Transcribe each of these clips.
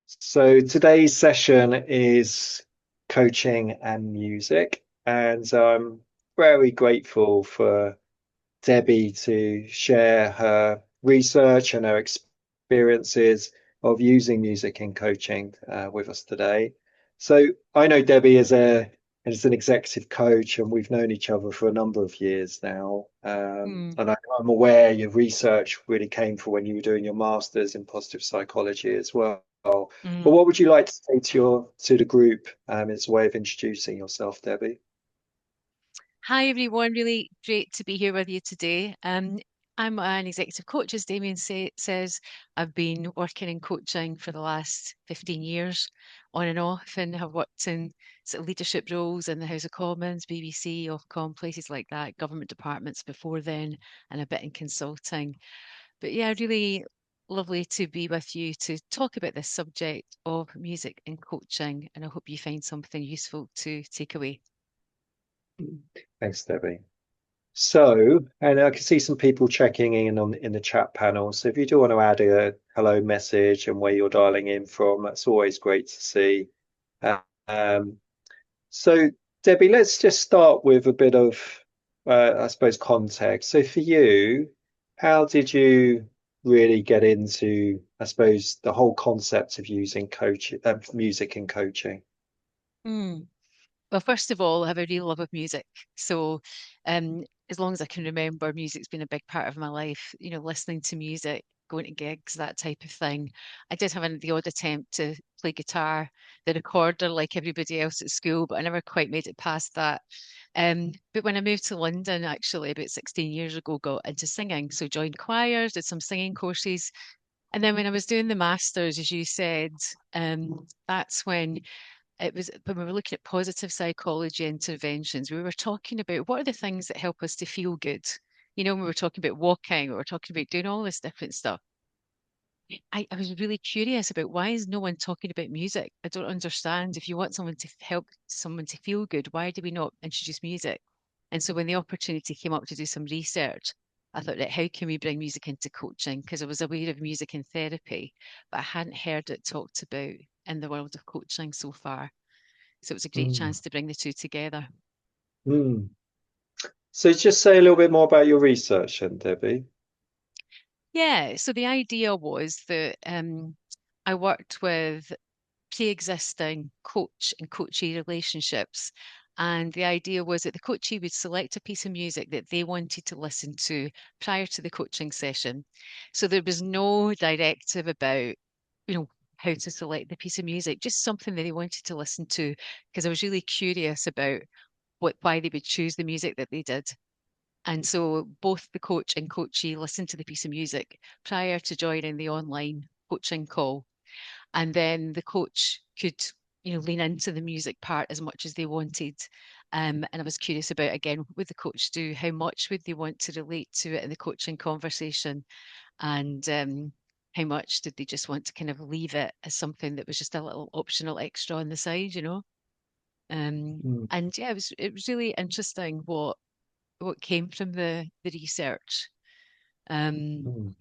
So today's session is coaching and music, and I'm very grateful for Debbie to share her research and her experiences of using music in coaching with us today. So I know Debbie as an executive coach, and we've known each other for a number of years now. Mm, I'm aware your research really came from when you were doing your master's in positive psychology as well. But mm. what would you like to say to the group as a way of introducing yourself, Debbie? Hi, everyone. Really great to be here with you today. I'm an executive coach, as Damion says. I've been working in coaching for the last 15 years, on and off, and have worked in sort of leadership roles in the House of Commons, BBC, Ofcom, places like that, government departments before then, and a bit in consulting. But yeah, really lovely to be with you to talk about this subject of music and coaching, and I hope you find something useful to take away. Thanks, Debbie. So, and I can see some people checking in on in the chat panel. So if you do want to add a hello message and where you're dialing in from, that's always great to see. Uh, Um, so Debbie, let's just start with a bit of, I suppose, context. So for you, how did you really get into, I suppose, the whole concept of using music in coaching? Mm. Well, first of all, I have a real love of music. So, as long as I can remember, music's been a big part of my life. Listening to music, going to gigs, that type of thing. I did have the odd attempt to play guitar, the recorder, like everybody else at school, but I never quite made it past that. But when I moved to London, actually about 16 years ago, got into singing. So joined choirs, did some singing courses. And then when I was doing the masters, as you said, that's when we were looking at positive psychology interventions, we were talking about what are the things that help us to feel good. When we were talking about walking, we were talking about doing all this different stuff. I was really curious about why is no one talking about music? I don't understand. If you want someone to help someone to feel good, why do we not introduce music? And so when the opportunity came up to do some research, I thought, right, how can we bring music into coaching? Because I was aware of music in therapy, but I hadn't heard it talked about in the world of coaching so far. So it was a great Mm, chance to bring the two together. mm. So just say a little bit more about your research then, Debbie. Yeah, so the idea was that I worked with pre-existing coach and coachee relationships. And the idea was that the coachee would select a piece of music that they wanted to listen to prior to the coaching session. So there was no directive about, how to select the piece of music, just something that they wanted to listen to, because I was really curious about why they would choose the music that they did. And so both the coach and coachee listened to the piece of music prior to joining the online coaching call. And then the coach could, lean into the music part as much as they wanted. And I was curious about, again, what would the coach do? How much would they want to relate to it in the coaching conversation? And how much did they just want to kind of leave it as something that was just a little optional extra on the side? Mm, And yeah, it was really interesting what came from the research. Um, mm,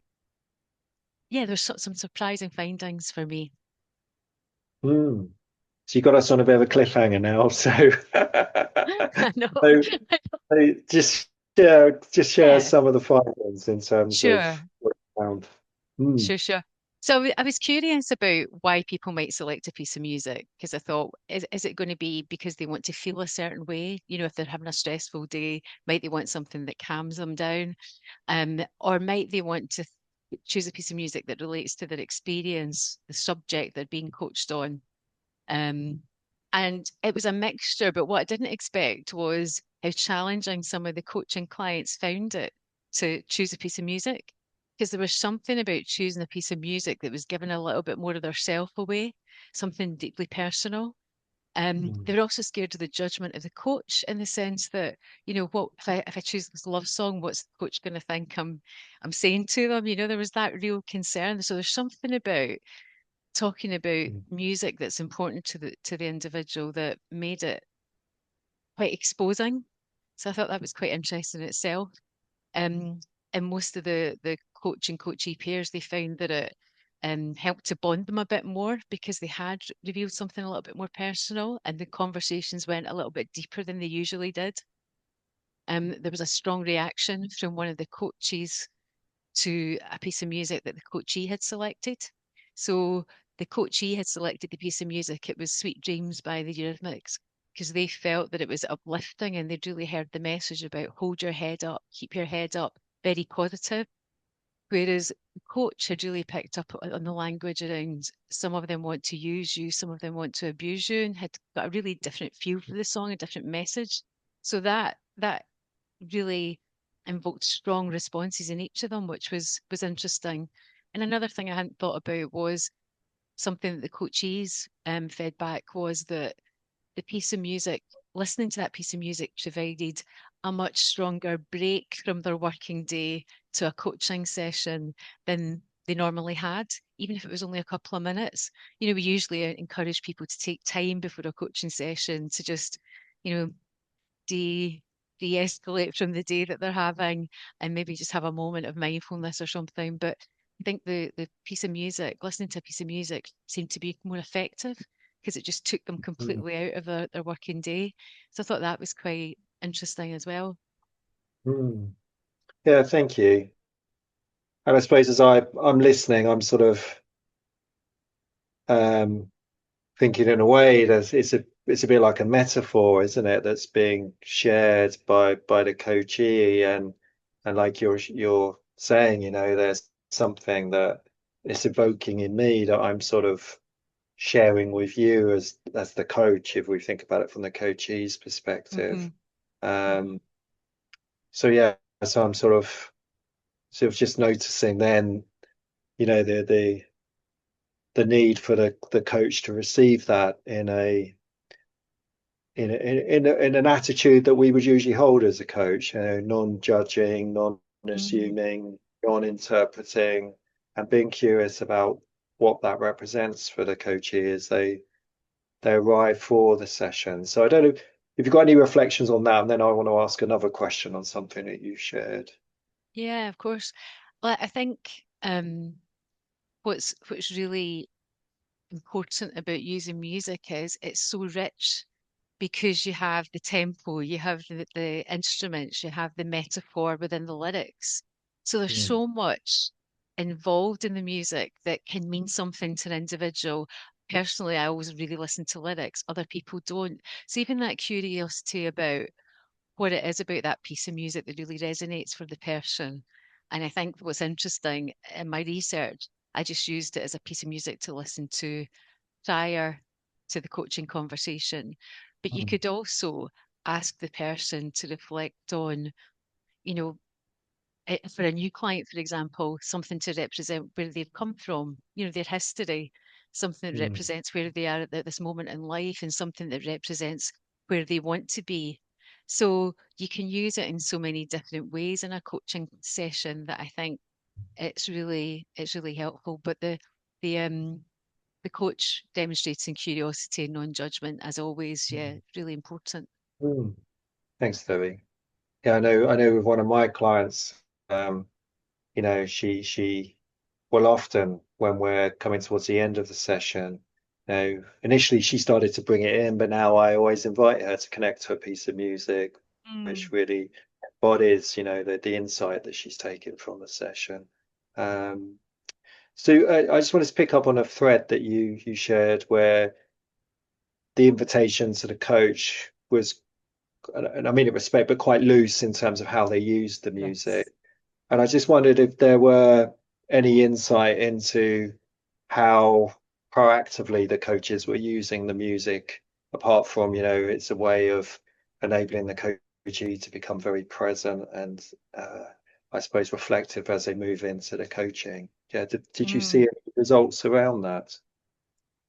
yeah, there's some surprising findings for me. mm. So you got us on a bit of a cliffhanger now. So, I know. so, so just share Yeah, some of the findings in terms of sure, what you found. Mm, sure. So I was curious about why people might select a piece of music because I thought, is it going to be because they want to feel a certain way? If they're having a stressful day, might they want something that calms them down? Or might they want to choose a piece of music that relates to their experience, the subject they're being coached on? Um, and it was a mixture, but what I didn't expect was how challenging some of the coaching clients found it to choose a piece of music. Because there was something about choosing a piece of music that was giving a little bit more of their self away, something deeply personal. They mm, were also scared of the judgment of the coach in the sense that, what if I choose this love song, what's the coach going to think I'm saying to them? There was that real concern. So there's something about talking about mm, music that's important to the individual that made it quite exposing. So I thought that was quite interesting in itself. Um, and most of the coach and coachee pairs, they found that it helped to bond them a bit more because they had revealed something a little bit more personal and the conversations went a little bit deeper than they usually did. There was a strong reaction from one of the coaches to a piece of music that the coachee had selected. So the coachee had selected the piece of music. It was Sweet Dreams by the Eurythmics because they felt that it was uplifting and they'd really heard the message about hold your head up, keep your head up, very positive. Whereas the coach had really picked up on the language around some of them want to use you, some of them want to abuse you, and had got a really different feel for the song, a different message. So that really invoked strong responses in each of them, which was interesting. And another thing I hadn't thought about was something that the coaches fed back was that the piece of music, listening to that piece of music provided a much stronger break from their working day to a coaching session than they normally had, even if it was only a couple of minutes. We usually encourage people to take time before a coaching session to just, you know, de de-escalate from the day that they're having and maybe just have a moment of mindfulness or something. But I think the piece of music, listening to a piece of music seemed to be more effective because it just took them Mm. completely out of their working day. So I thought that was quite interesting as well. Mm. Yeah, thank you. And I suppose as I'm listening, I'm sort of um, thinking in a way that it's a bit like a metaphor, isn't it? That's being shared by the coachee, and like you're saying, there's something that it's evoking in me that I'm sort of sharing with you as the coach, if we think about it from the coachee's Hmm. perspective. Hmm. Um, so yeah, so I'm sort of just noticing then, the need for the coach to receive that in an attitude that we would usually hold as a coach, non-judging, Hmm. non-assuming, non-interpreting, and being curious about what that represents for the coachee as they arrive for the session. So I don't know if you've got any reflections on that, and then I want to ask another question on something that you shared. Yeah, of course. Well, I think what's really important about using music is it's so rich because you have the tempo, you have the instruments, you have the metaphor within the lyrics. So there's Mm, so much involved in the music that can mean something to an individual. Personally, I always really listen to lyrics, other people don't. So even that curiosity about what it is about that piece of music that really resonates for the person. And I think what's interesting in my research, I just used it as a piece of music to listen to prior to the coaching conversation. But you mm, could also ask the person to reflect on, you know, for a new client, for example, something to represent where they've come from, their history, something that mm, represents where they are at this moment in life, and something that represents where they want to be. So you can use it in so many different ways in a coaching session that I think it's really helpful. But the coach demonstrating curiosity and non-judgment as always, yeah, mm, really important. mm. Thanks, Debbie. Yeah, I know with one of my clients, um, she well, often when we're coming towards the end of the session, initially she started to bring it in, but now I always invite her to connect to a piece of music which Mm. really embodies, the insight that she's taken from the session. Um, so I just wanted to pick up on a thread that you shared where the invitation to the coach was, and I mean it respect, but quite loose in terms of how they used the music. Yes. And I just wondered if there were any insight into how proactively the coaches were using the music, apart from, it's a way of enabling the coachee to become very present and I suppose reflective as they move into the coaching. Yeah, did you see Mm. any results around that?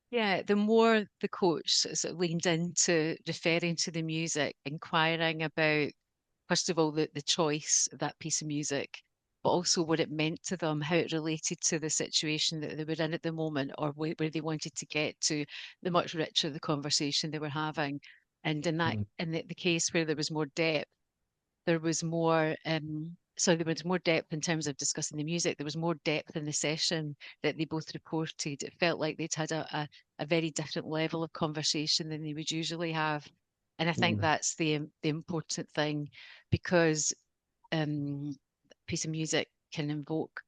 Yeah, the more the coach sort of leaned into referring to the music, inquiring about, first of all, the choice of that piece of music, but also what it meant to them, how it related to the situation that they were in at the moment, or where they wanted to get to, the much richer the conversation they were having. And in Mm, the case where there was more depth, there was more. So there was more depth in terms of discussing the music. There was more depth in the session that they both reported. It felt like they'd had a very different level of conversation than they would usually have. And I think Mm, that's the important thing because a piece of music can invoke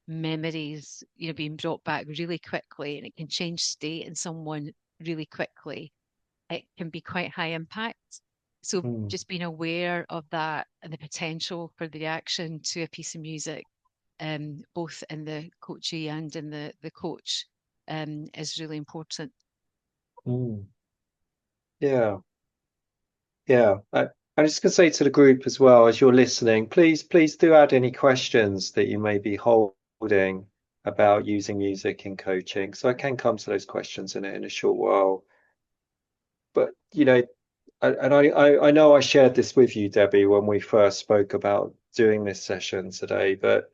memories, being brought back really quickly, and it can change state in someone really quickly. It can be quite high impact. So mm, just being aware of that and the potential for the reaction to a piece of music, both in the coachee and in the coach, is really important. mm. Yeah, yeah. I'm just going to say to the group as well, as you're listening, please do add any questions that you may be holding about using music in coaching. So I can come to those questions in a short while. But I know I shared this with you, Debbie, when we first spoke about doing this session today, but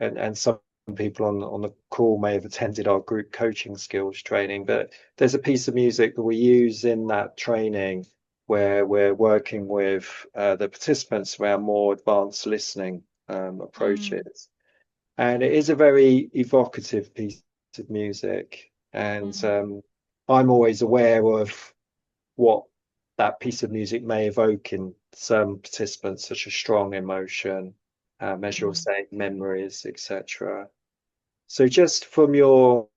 and some people on the call may have attended our group coaching skills training, but there's a piece of music that we use in that training where we're working with the participants around more advanced listening Mm, approaches. And it is a very evocative piece of music. And mm, I'm always aware of what that piece of music may evoke in some participants, such as strong emotion, as you're mm. saying, memories, etc. So, just from your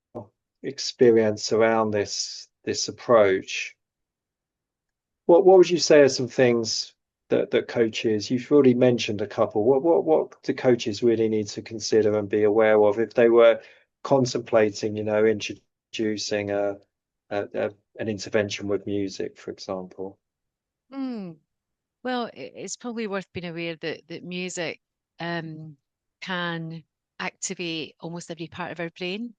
experience around this approach, what would you say are some things that coaches, you've already mentioned a couple, what do coaches really need to consider and be aware of if they were contemplating, introducing an intervention with music, for example? Mm. Well, it's probably worth being aware that music um, can activate almost every part of our brain.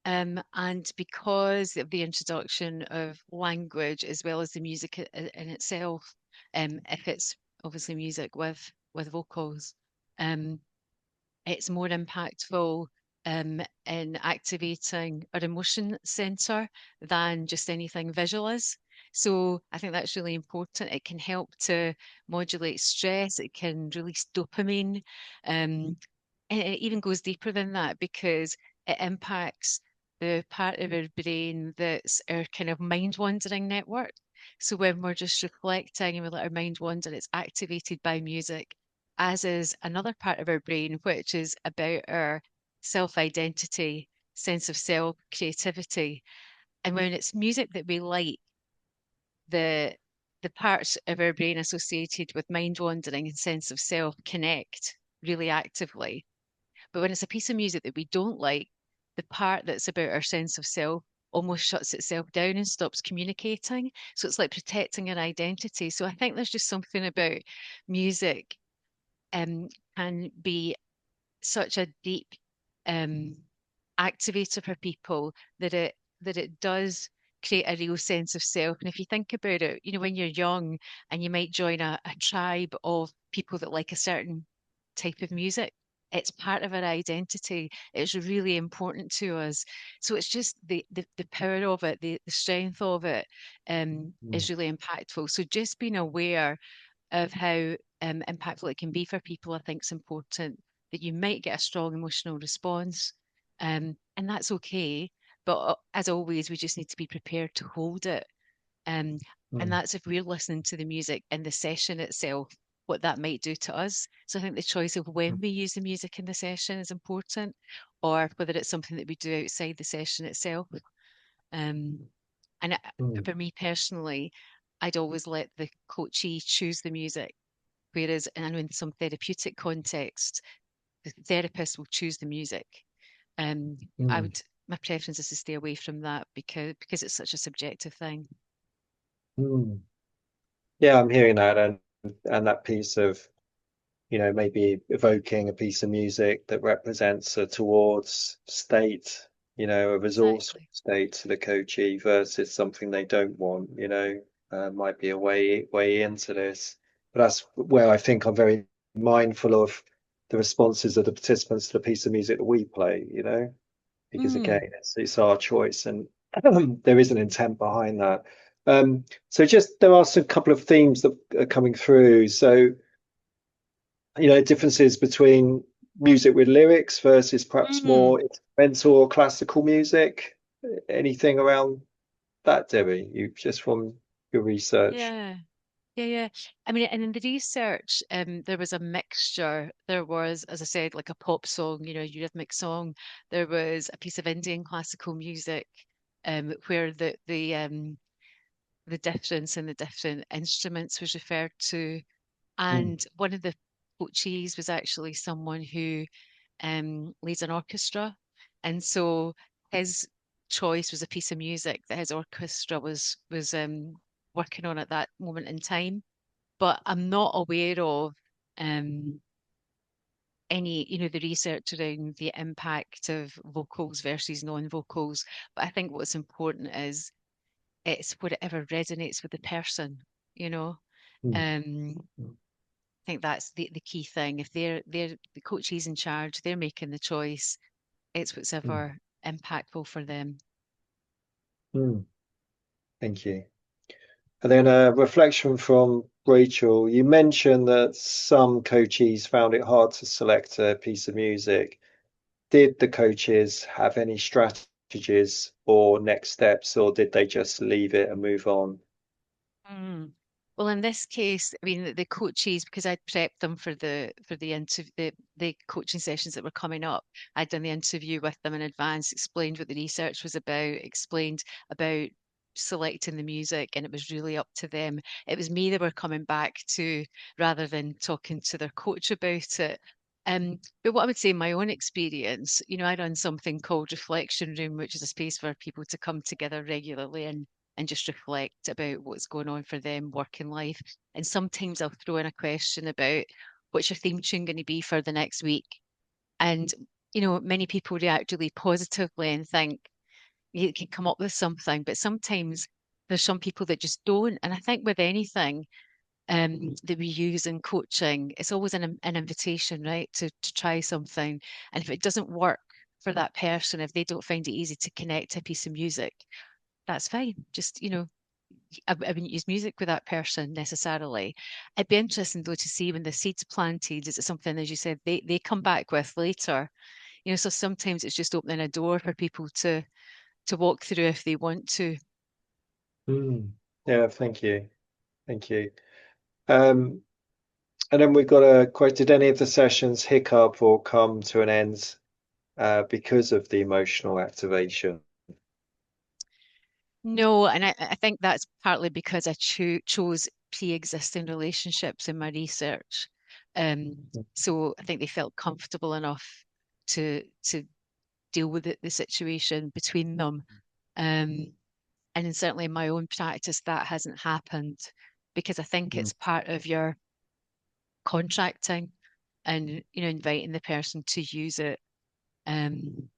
And because of the introduction of language as well as the music in itself, if it's obviously music with vocals, um, it's more impactful in activating our emotion center than just anything visual is. So I think that's really important. It can help to modulate stress. It can release dopamine. And it even goes deeper than that because it impacts the part of our brain that's our kind of mind wandering network. So when we're just reflecting and we let our mind wander, it's activated by music, as is another part of our brain, which is about our self identity, sense of self, creativity. And when it's music that we like, the the parts of our brain associated with mind wandering and sense of self connect really actively. But when it's a piece of music that we don't like, the part that's about our sense of self almost shuts itself down and stops communicating. So it's like protecting our identity. So I think there's just something about music um, can be such a deep um, activator for people that it does create a real sense of self. And if you think about it, when you're young and you might join a tribe of people that like a certain type of music, it's part of our identity. It's really important to us. So it's just the power of it, the strength of it Mm, is really impactful. So just being aware of how impactful it can be for people, I think is important. That you might get a strong emotional response, and that's okay. But as always, we just need to be prepared to hold it. Um, and mm, that's if we're listening to the music in the session itself, what that might do to us. So I think the choice of when we use the music in the session is important, or whether it's something that we do outside the session itself. Um, and mm, for me personally, I'd always let the coachee choose the music. Whereas, and I know in some therapeutic context, the therapist will choose the music. I mm, would, my preference is to stay away from that because it's such a subjective thing. mm. Yeah, I'm hearing that, and that piece of, maybe evoking a piece of music that represents a towards state, a resourceful Exactly. state to the coachee versus something they don't want, might be a way into this. But that's where I think I'm very mindful of the responses of the participants to the piece of music that we play, because again, Mm, it's our choice and there is an intent behind that. So just there are some couple of themes that are coming through. So differences between music with lyrics versus perhaps Mm, more instrumental or classical music. Anything around that, Debbie? You just from your research. yeah. Yeah, yeah. I mean, and in the research, there was a mixture. There was, as I said, like a pop song, a eurythmic song. There was a piece of Indian classical music, where the difference in the different instruments was referred to. Mm, And one of the coachees was actually someone who leads an orchestra. And so his choice was a piece of music that his orchestra was working on at that moment in time. But I'm not aware of um, any, the research around the impact of vocals versus non-vocals. But I think what's important is it's whatever resonates with the person, you know. mm, Um, mm, I think that's the key thing. If they're the coach is in charge, they're making the choice. It's what's mm, ever impactful for them. mm. Thank you. And then a reflection from Rachel. You mentioned that some coaches found it hard to select a piece of music. Did the coaches have any strategies or next steps, or did they just leave it and move on? Mm. Well, in this case, I mean the coaches, because I'd prepped them for the interview, the coaching sessions that were coming up. I'd done the interview with them in advance, explained what the research was about, explained about selecting the music, and it was really up to them. It was me they were coming back to rather than talking to their coach about it. But what I would say, in my own experience, I run something called Reflection Room, which is a space for people to come together regularly and just reflect about what's going on for them, working life. And sometimes I'll throw in a question about what's your theme tune going to be for the next week? And, many people react really positively and think you can come up with something, but sometimes there's some people that just don't. And I think with anything that we use in coaching, it's always an invitation, right, to try something. And if it doesn't work for that person, if they don't find it easy to connect to a piece of music, that's fine. Just, I wouldn't use music with that person necessarily. It'd be interesting though to see when the seed's planted, is it something, as you said, they come back with later? So sometimes it's just opening a door for people to walk through if they want to. Mm. Yeah, thank you. Thank you. Um, and then we've got a quote, did any of the sessions hiccup or come to an end because of the emotional activation? No, and I think that's partly because I chose pre-existing relationships in my research. So I think they felt comfortable enough to deal with the situation between them. Um, and certainly in my own practice, that hasn't happened because I think Mm, it's part of your contracting and inviting the person to use it. Um,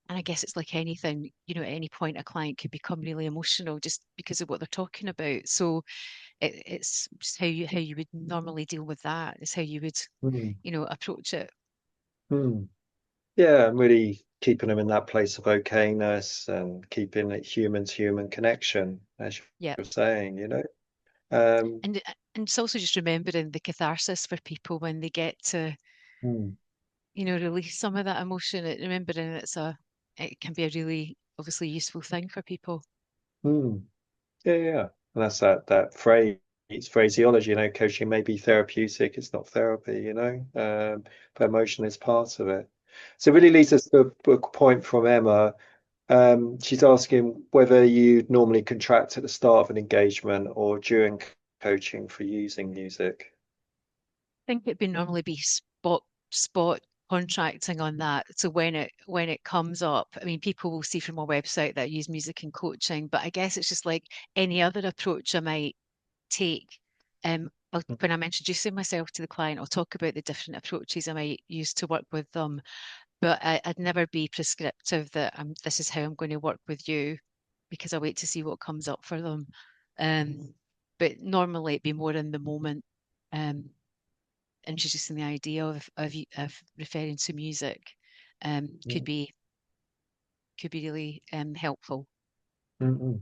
and I guess it's like anything, at any point a client could become really emotional just because of what they're talking about. So it's just how you would normally deal with that. Is how you would, mm, approach it. mm. Yeah, I'm really keeping them in that place of okayness and keeping it human to human connection, as Yeah. you're saying, Um, And it's also just remembering the catharsis for people when they get to, mm, release some of that emotion. Remembering it can be a really obviously useful thing for people. mm. Yeah, yeah. And that's that phrase, it's phraseology, coaching may be therapeutic, it's not therapy, but emotion is part of it. So it Yeah. really leads us to a point from Emma. She's asking whether you normally contract at the start of an engagement or during coaching for using music. Think it'd be normally be spot contracting on that. So when it comes up, I mean, people will see from our website that I use music in coaching, but I guess it's just like any other approach I might take. When I'm introducing myself to the client, I'll talk about the different approaches I might use to work with them, but I'd never be prescriptive that this is how I'm going to work with you because I wait to see what comes up for them. Um, but normally it'd be more in the moment. Um, Introducing the idea of referring to music could Mm, be really helpful. mm, mm.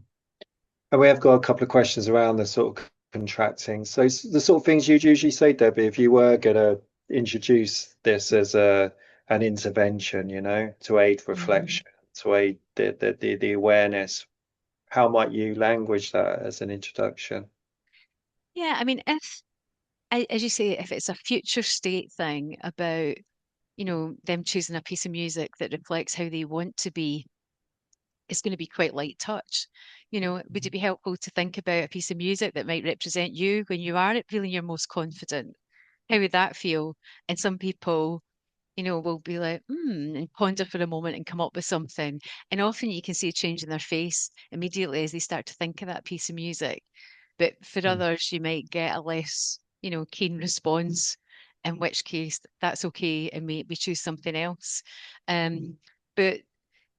And we have got a couple of questions around the sort of contracting. So the sort of things you'd usually say, Debbie, if you were gonna introduce this as a an intervention, to aid Mhm. reflection, to aid the awareness. How might you language that as an introduction? Yeah, I mean, if, as you say, if it's a future state thing about, them choosing a piece of music that reflects how they want to be, it's going to be quite light touch. Would it be helpful to think about a piece of music that might represent you when you are feeling your most confident? How would that feel? And some people, will be like, and ponder for a moment and come up with something. And often you can see a change in their face immediately as they start to think of that piece of music. But for Mm, others, you might get a less, keen response, in which case that's okay, and we choose something else. But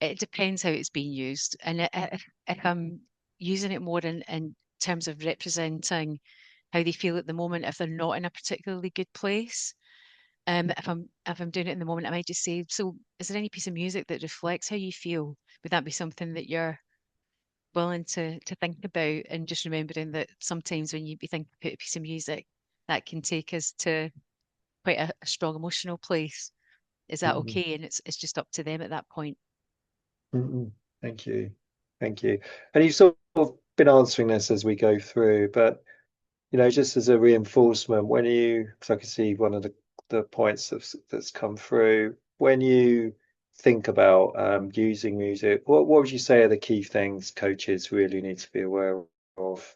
it depends how it's being used. And if I'm using it more in terms of representing how they feel at the moment, if they're not in a particularly good place, if I'm doing it in the moment, I might just say, so is there any piece of music that reflects how you feel? Would that be something that you're willing to think about? And just remembering that sometimes when you be thinking about a piece of music, that can take us to quite a strong emotional place. Is that mm, okay? And it's just up to them at that point. Thank you. Thank you. And you've sort of been answering this as we go through, but just as a reinforcement, because I can see one of the points that's come through, when you think about using music, what would you say are the key things coaches really need to be aware of?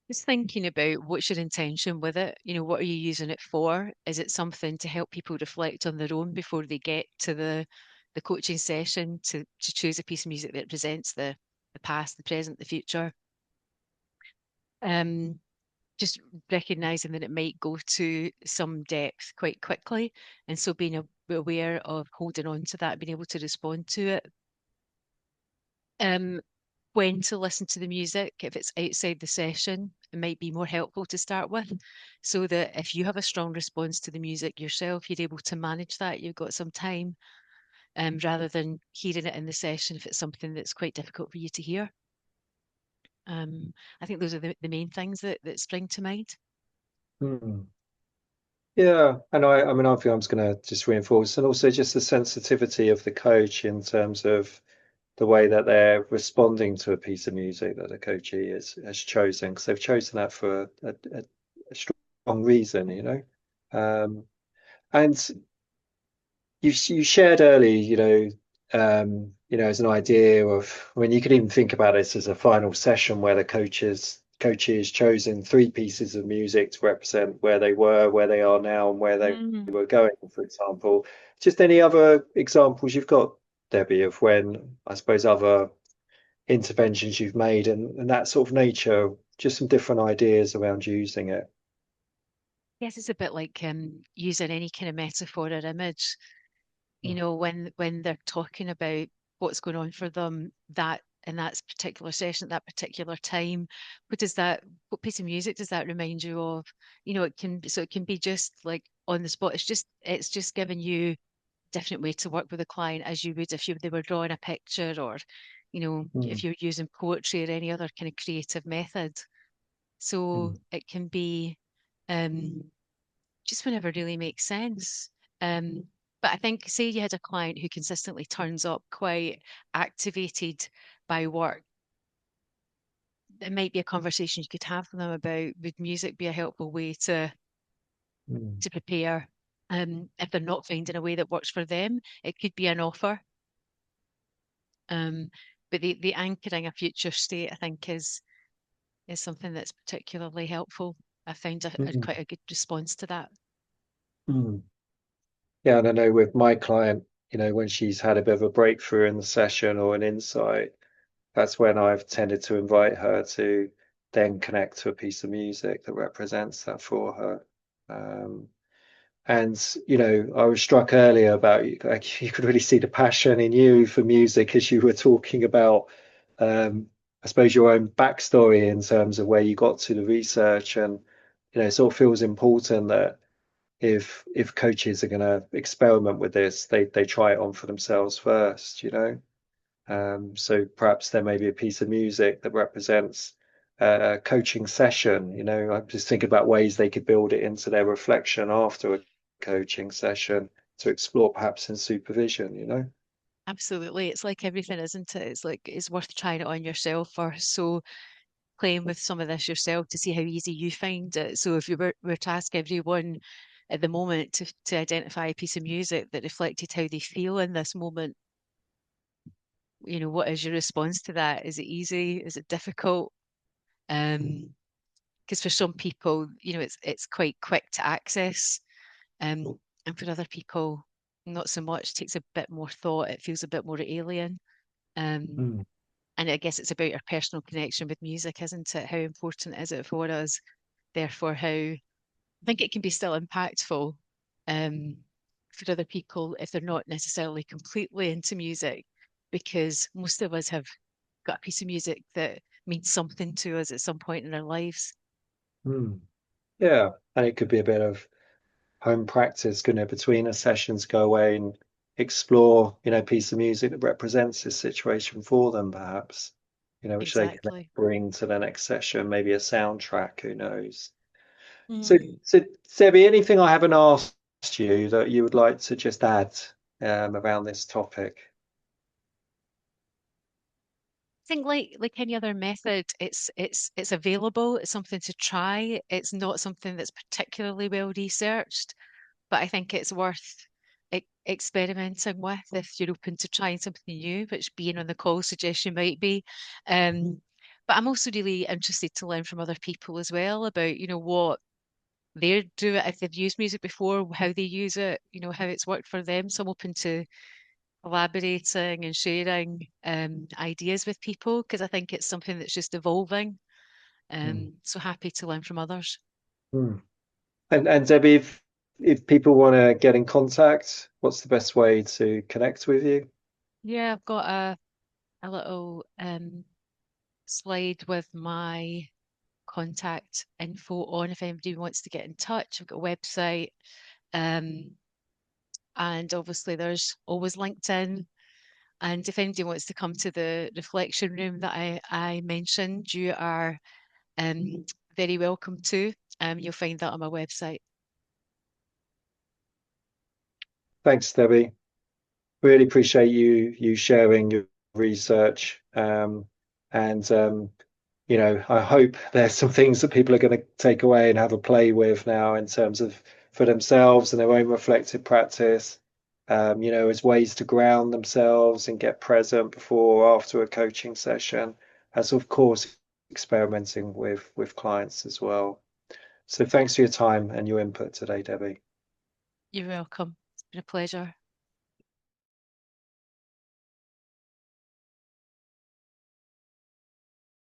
Just thinking about what's your intention with it. What are you using it for? Is it something to help people reflect on their own before they get to the coaching session to choose a piece of music that represents the past, the present, the future? Um, just recognizing that it might go to some depth quite quickly, and so being aware of holding on to that, being able to respond to it. Um, when to listen to the music, if it's outside the session, it might be more helpful to start with, so that if you have a strong response to the music yourself, you're able to manage that. You've got some time, rather than hearing it in the session if it's something that's quite difficult for you to hear. I think those are the main things that spring to mind. Hmm. Yeah, and I mean, I think I'm just going to just reinforce, and also just the sensitivity of the coach in terms of the way that they're responding to a piece of music that the coachee has chosen, because they've chosen that for a strong reason, Um, and you shared early, as an idea of, I mean, you could even think about this as a final session where the coachee has chosen three pieces of music to represent where they were, where they are now, and where they Mm. were going, for example. Just any other examples you've got, Debbie, of when I suppose other interventions you've made and that sort of nature, just some different ideas around using it. Yes, it's a bit like using any kind of metaphor or image. When they're talking about what's going on for them that in that particular session at that particular time, what piece of music does that remind you of? It can be just like on the spot. It's just giving you different way to work with a client as you would if they were drawing a picture, or if Mm, you're using poetry or any other kind of creative method. So mm, it can be um just whenever really makes sense. But I think, say you had a client who consistently turns up quite activated by work, it might be a conversation you could have with them about, would music be a helpful way mm, to prepare? If they're not finding a way that works for them, it could be an offer. Um, but the anchoring a future state, I think, is something that's particularly helpful. I found mm, quite a good response to that. mm. Yeah, and I know with my client, when she's had a bit of a breakthrough in the session or an insight, that's when I've tended to invite her to then connect to a piece of music that represents that for her. Um, and I was struck earlier about like you could really see the passion in you for music as you were talking about, I suppose your own backstory in terms of where you got to the research, and it sort of feels important that if coaches are going to experiment with this, they try it on for themselves first. So perhaps there may be a piece of music that represents coaching session. I'm just thinking about ways they could build it into their reflection after a coaching session to explore perhaps in supervision. Absolutely. It's like everything, isn't it? It's like it's worth trying it on yourself first. So playing with some of this yourself to see how easy you find it. So if you were to ask everyone at the moment to identify a piece of music that reflected how they feel in this moment, what is your response to that? Is it easy? Is it difficult? Because for some people, it's quite quick to access. And for other people, not so much, takes a bit more thought. It feels a bit more alien. Um, Mm, and I guess it's about our personal connection with music, isn't it? How important is it for us? Therefore, how I think it can be still impactful um, for other people if they're not necessarily completely into music, because most of us have got a piece of music that means something to us at some point in our lives. mm. Yeah, and it could be a bit of home practice, between the sessions, go away and explore, a piece of music that represents this situation for them, perhaps, which they can Exactly. bring to the next session, maybe a soundtrack, who knows. So, Mm. so Debbie, anything I haven't asked you that you would like to just add around this topic? I think like any other method, it's available. It's something to try. It's not something that's particularly well researched, but I think it's worth experimenting with if you're open to trying something new, which being on the call suggests you might be. But I'm also really interested to learn from other people as well about, what they do it if they've used music before, how they use it, how it's worked for them. So I'm open to collaborating and sharing ideas with people because I think it's something that's just evolving. Mm. So happy to learn from others. Mm. And Debbie, if people want to get in contact, what's the best way to connect with you? Yeah, I've got a little slide with my contact info on if anybody wants to get in touch. I've got a website, um, and obviously there's always LinkedIn. And if anybody wants to come to the reflection room that I mentioned, you are um, very welcome to. You'll find that on my website. Thanks, Debbie. Really appreciate you sharing your research. And I hope there's some things that people are going to take away and have a play with now in terms of for themselves and their own reflective practice. As ways to ground themselves and get present before or after a coaching session, as of course experimenting with clients as well. So thanks for your time and your input today, Debbie. You're welcome. It's been a pleasure.